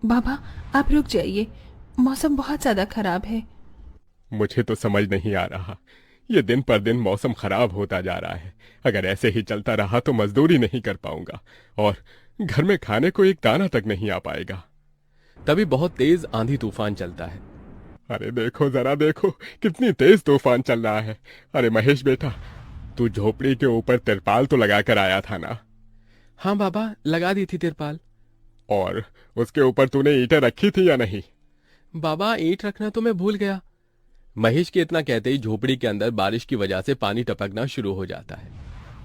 बाबा, आप रुक जाइए, मौसम बहुत ज्यादा खराब है। मुझे तो समझ नहीं आ रहा, ये दिन पर दिन मौसम खराब होता जा रहा है। अगर ऐसे ही चलता रहा तो मजदूरी नहीं कर पाऊंगा और घर में खाने को एक दाना तक नहीं आ पाएगा। तभी बहुत तेज आंधी तूफान चलता है। अरे देखो जरा देखो, कितनी तेज तूफान चल रहा है। अरे महेश बेटा, तू झोपड़ी के ऊपर तिरपाल तो लगा कर आया था ना? हाँ बाबा, लगा दी थी तिरपाल। और उसके ऊपर तूने ईंटें रखी थी या नहीं? बाबा, ईंट रखना तो मैं भूल गया। महेश के इतना कहते ही झोपड़ी के अंदर बारिश की वजह से पानी टपकना शुरू हो जाता है।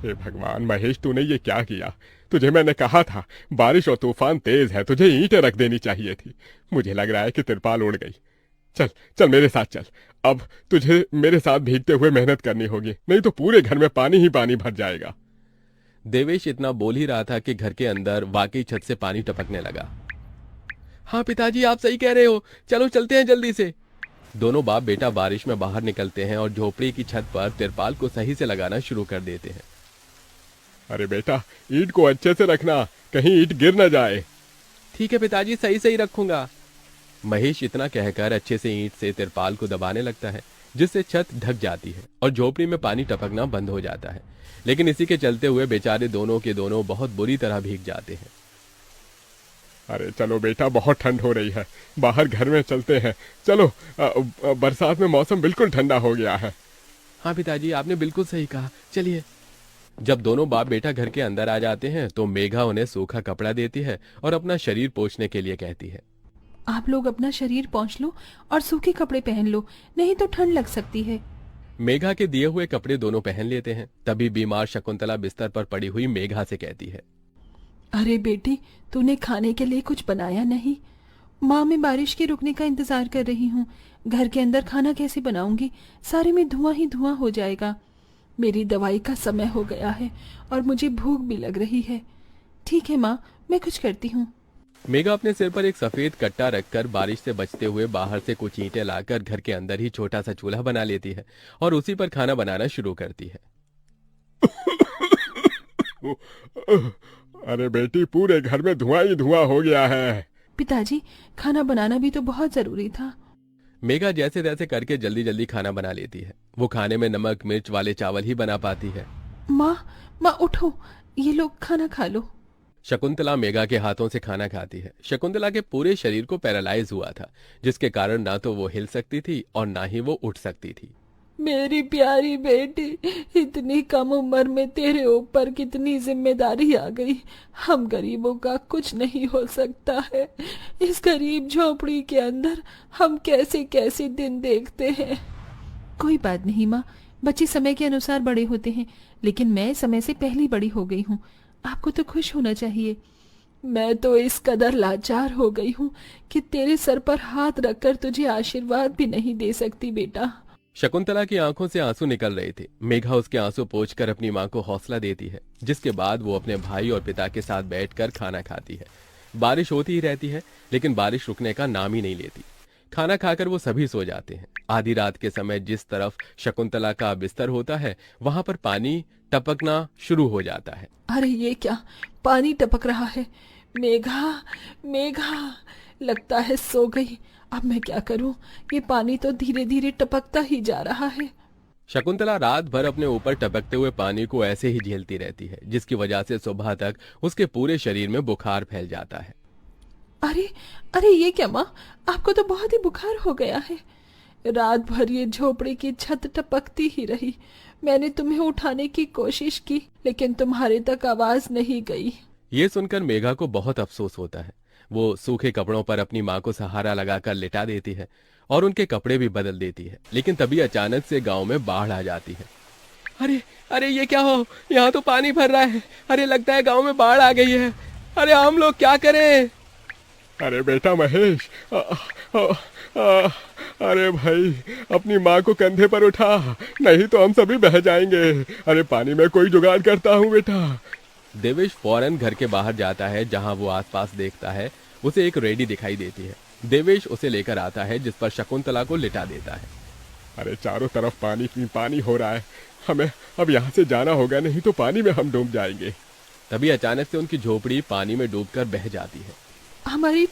हे भगवान महेश, तूने ये क्या किया? तुझे मैंने कहा था बारिश और तूफान तेज है, तुझे ईंटें रख देनी चाहिए थी। मुझे लग रहा है कि तिरपाल उड़ गई। चल चल मेरे साथ चल। अब तुझे मेरे साथ भीगते हुए मेहनत करनी होगी, नहीं तो पूरे घर में पानी ही पानी भर जाएगा। देवेश इतना बोल ही रहा था कि घर के अंदर वाकई छत से पानी टपकने लगा। हाँ पिताजी, आप सही कह रहे हो, चलो चलते हैं जल्दी से। दोनों बाप बेटा बारिश में बाहर निकलते हैं और झोपड़ी की छत पर तिरपाल को सही से लगाना शुरू कर देते हैं। अरे बेटा, ईंट को अच्छे से रखना, कहीं ईंट गिर न जाए। ठीक है पिताजी, सही सही रखूंगा। महेश इतना कहकर अच्छे से ईंट से तिरपाल को दबाने लगता है, जिससे छत ढक जाती है और झोपड़ी में पानी टपकना बंद हो जाता है। लेकिन इसी के चलते हुए बेचारे दोनों के दोनों बहुत बुरी तरह भीग जाते हैं। अरे चलो बेटा, बहुत ठंड हो रही है, बाहर घर में चलते हैं। चलो, बरसात में मौसम बिल्कुल ठंडा हो गया है। हाँ पिताजी, आपने बिल्कुल सही कहा, चलिए। जब दोनों बाप बेटा घर के अंदर आ जाते हैं तो मेघा उन्हें सूखा कपड़ा देती है और अपना शरीर पोंछने के लिए कहती है। आप लोग अपना शरीर पोंछ लो और सूखे कपड़े पहन लो, नहीं तो ठंड लग सकती है। मेघा के दिए हुए कपड़े दोनों पहन लेते हैं। तभी बीमार शकुंतला बिस्तर पर पड़ी हुई मेघा से कहती है। अरे बेटी, तूने खाने के लिए कुछ बनाया नहीं? माँ, मैं बारिश के रुकने का इंतजार कर रही हूँ। घर के अंदर खाना कैसे बनाऊंगी? सारे में धुआं ही धुआं हो जाएगा। मेरी दवाई का समय हो गया है और मुझे भूख भी लग रही है। ठीक है माँ, मैं कुछ करती हूँ। मेघा अपने सिर पर एक सफेद कट्टा रखकर बारिश से बचते हुए बाहर से कुछ ईंटें लाकर घर के अंदर ही छोटा सा चूल्हा बना लेती है और उसी पर खाना बनाना शुरू करती है। अरे बेटी, पूरे घर में धुआं ही धुआं हो गया है। पिताजी, खाना बनाना भी तो बहुत जरूरी था। मेघा जैसे तैसे करके जल्दी जल्दी खाना बना लेती है। वो खाने में नमक मिर्च वाले चावल ही बना पाती है। माँ, माँ उठो, ये लोग खाना खा लो। शकुंतला मेघा के हाथों से खाना खाती है। शकुंतला के पूरे शरीर को पैरालाइज हुआ था, जिसके कारण ना तो वो हिल सकती थी और ना ही वो उठ सकती थी। मेरी प्यारी बेटी, इतनी कम उम्र में तेरे ऊपर कितनी जिम्मेदारी आ गई। हम गरीबों का कुछ नहीं हो सकता है। इस गरीब झोपड़ी के अंदर हम कैसे कैसे दिन देखते हैं। कोई बात नहीं माँ, बच्चे समय के अनुसार बड़े होते हैं, लेकिन मैं समय से पहले बड़ी हो गई हूँ। आपको तो खुश होना चाहिए। मैं तो इस कदर लाचार हो गई हूँ कि तेरे सर पर हाथ रखकर तुझे आशीर्वाद भी नहीं दे सकती बेटा। शकुंतला की आंखों से आंसू निकल रहे थे। मेघा उसके आंसू पोंछकर अपनी मां को हौसला देती है, जिसके बाद वो अपने भाई और पिता के साथ बैठकर खाना खाती है। बारिश होती ही रहती है, लेकिन बारिश रुकने का नाम ही नहीं लेती। खाना खाकर वो सभी सो जाते हैं। आधी रात के समय जिस तरफ शकुंतला का बिस्तर होता है, वहां पर पानी टपकना शुरू हो जाता है। अरे ये क्या, पानी टपक रहा है। मेघा, मेघा, लगता है सो गई। अब मैं क्या करूं? ये पानी तो धीरे धीरे टपकता ही जा रहा है। शकुंतला रात भर अपने ऊपर टपकते हुए पानी को ऐसे ही झेलती रहती है, जिसकी वजह से सुबह तक उसके पूरे शरीर में बुखार फैल जाता है। अरे, अरे ये क्या माँ, आपको तो बहुत ही बुखार हो गया है। रात भर ये झोपड़ी की छत टपकती ही रही। मैंने तुम्हें उठाने की कोशिश की, लेकिन तुम्हारे तक आवाज नहीं गई। ये सुनकर मेघा को बहुत अफसोस होता है। वो सूखे कपड़ों पर अपनी माँ को सहारा लगाकर लिटा देती है और उनके कपड़े भी बदल देती है। लेकिन तभी अचानक से गांव में बाढ़ आ जाती है। अरे अरे ये क्या हो, यहाँ तो पानी भर रहा है। अरे लगता है गांव में बाढ़ आ गई है। अरे हम लोग क्या करें? अरे बेटा महेश, अरे भाई, अपनी माँ को कंधे पर उठा, नहीं तो हम सभी बह जाएंगे। अरे पानी में कोई जुगाड़ करता हूँ बेटा। देवेश फौरन घर के बाहर जाता है। जहां वो आसपास देखता है, उसे एक रेडी दिखाई देती है। देवेश उसे लेकर आता है, जिस पर शकुंतला को लिटा देता है। अरे चारों तरफ पानी ही पानी हो रहा है, हमें अब यहाँ से जाना होगा, नहीं तो पानी में हम डूब जाएंगे। तभी अचानक से उनकी झोपड़ी पानी में डूबकर बह जाती है। हमारी